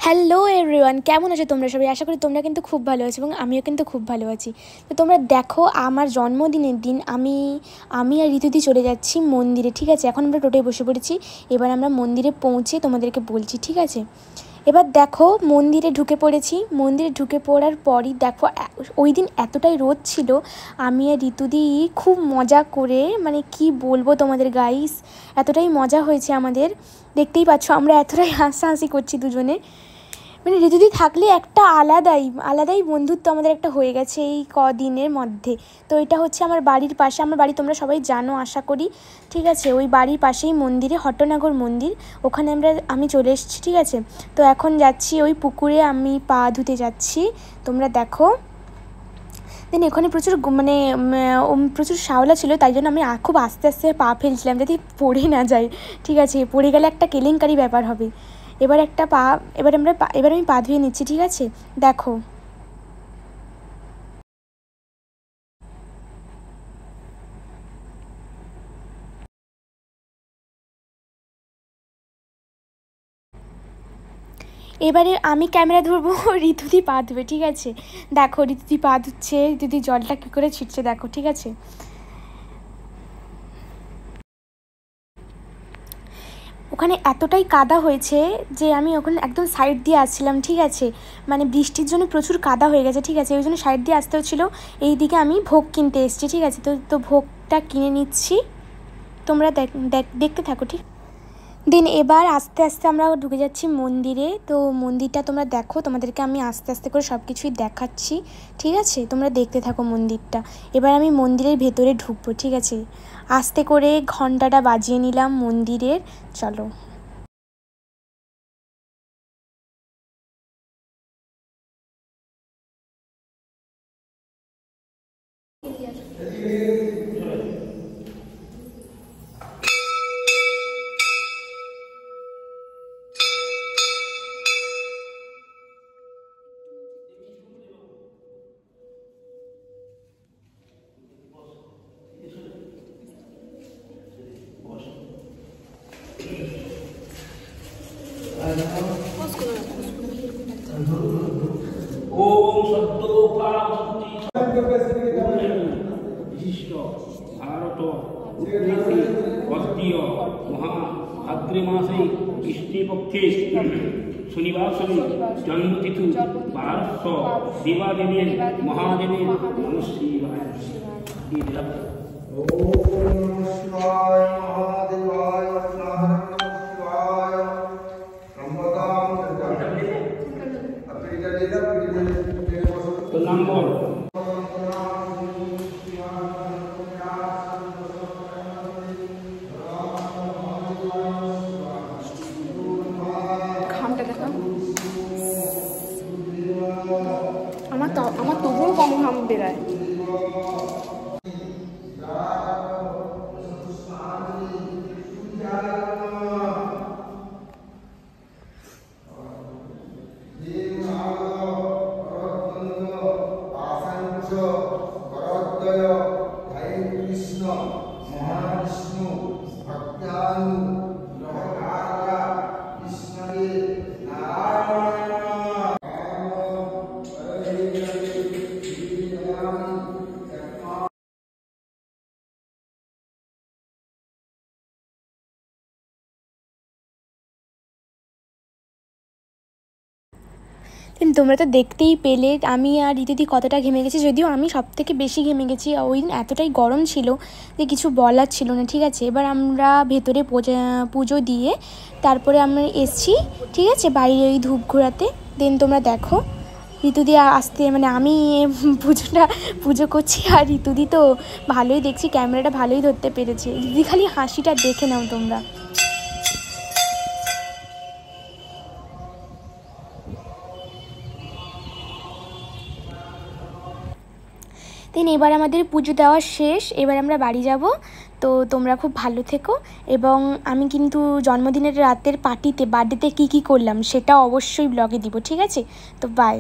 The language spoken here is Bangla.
হ্যালো এভরিওয়ান, কেমন আছো তোমরা সবাই? আশা করি তোমরা কিন্তু খুব ভালো আছো এবং আমিও কিন্তু খুব ভালো আছি। তো তোমরা দেখো, আমার জন্মদিনের দিন আমি আর ঋতুদি চলে যাচ্ছি মন্দিরে। ঠিক আছে, এখন আমরা টোটোয় বসে পড়েছি। এবার আমরা মন্দিরে পৌঁছে তোমাদেরকে বলছি, ঠিক আছে? এবার দেখো, মন্দিরে ঢুকে পড়েছি। মন্দিরে ঢুকে পড়ার পরই দেখো, ওই দিন এতটাই রোদ ছিল, আমি আর ঋতুদি খুব মজা করে, মানে কি বলবো তোমাদের গাইস, এতটাই মজা হয়েছে আমাদের। দেখতেই পাচ্ছ আমরা এতটাই হাসাহাসি করছি দুজনে। মানে ঋতুদি থাকলে একটা আলাদাই বন্ধুত্ব আমাদের একটা হয়ে গেছে এই কদিনের মধ্যে। তো এটা হচ্ছে আমার বাড়ির পাশে, আমার বাড়ি তোমরা সবাই জানো আশা করি, ঠিক আছে? ওই বাড়ির পাশেই মন্দিরে, হট্টনগর মন্দির, ওখানে আমি চলে এসেছি, ঠিক আছে? তো এখন যাচ্ছি ওই পুকুরে, আমি পা ধুতে যাচ্ছি, তোমরা দেখো। দেন এখানে প্রচুর শ্যাওলা ছিল, তাই জন্য আমি খুব আস্তে আস্তে পা ফেলছিলাম যাতে পড়ে না যায়, ঠিক আছে? পড়ে গেলে একটা কেলেঙ্কারি ব্যাপার হবে। এবার আমি পা ধুয়ে নিচ্ছি, ঠিক আছে? দেখো, এবারে আমি ক্যামেরা ধরবো, ঋতুদি পা ধুবে, ঠিক আছে? দেখো ঋতুদি পা ধুচ্ছে, ঋতুদি জলটা কী করে ছিটছে দেখো, ঠিক আছে? ওখানে এতটাই কাদা হয়েছে যে আমি ওখানে একদম সাইড দিয়ে আসছিলাম, ঠিক আছে? মানে বৃষ্টির জন্য প্রচুর কাদা হয়ে গেছে, ঠিক আছে? ওই জন্য সাইড দিয়ে আসতে হচ্ছিলো। এইদিকে আমি ভোগ কিনতে এসেছি, ঠিক আছে? তো ভোগটা কিনে নিচ্ছি, তোমরা দেখতে থাকো, ঠিক? দেন এবার আস্তে আস্তে আমরা ঢুকে যাচ্ছি মন্দিরে। তো মন্দিরটা তোমরা দেখো, তোমাদেরকে আমি আস্তে আস্তে করে সব কিছুই দেখাচ্ছি, ঠিক আছে? তোমরা দেখতে থাকো মন্দিরটা। এবার আমি মন্দিরের ভেতরে ঢুকবো, ঠিক আছে? আস্তে করে ঘন্টাটা বাজিয়ে নিলাম মন্দিরের। চলো। ओम सद्योपासति विशिष्ट भारत उद्देश्य वर्तीय महा भाद्र मासे कृष्णपक्षे शनिवासरे जन्मतिथि भारत देवादेवी महादेवी नमः शिवाय। ओम शिवाय महादेवाय शिवाय तो नंबर ঘামটা দেখো, আমার তবুও কম ঘাম বেরায়। তোমরা তো দেখতেই পেলে আমি আর ঋতুদি কতটা ঘেমে গেছি, যদিও আমি সব থেকে বেশি ঘেমে গেছি। ওই দিন এতটাই গরম ছিল যে কিছু বলার ছিল না, ঠিক আছে? এবার আমরা ভেতরে পুজো দিয়ে তারপরে আমরা এসছি, ঠিক আছে, বাইরে ওই ধূপ ঘোরাতে। দেন তোমরা দেখো, ঋতুদি আসতে, মানে আমি পুজো করছি আর ঋতুদি তো ভালোই দেখছি, ক্যামেরাটা ভালোই ধরতে পেরেছে। ঋতুদি খালি হাসিটা দেখে নাও তোমরা। দেন এবার আমাদের পুজো দেওয়া শেষ, এবার আমরা বাড়ি যাব। তো তোমরা খুব ভালো থেকো, এবং আমি কিন্তু জন্মদিনের রাতের বার্থডেতে কী কী করলাম সেটা অবশ্যই ব্লগে দিব, ঠিক আছে? তো বাই।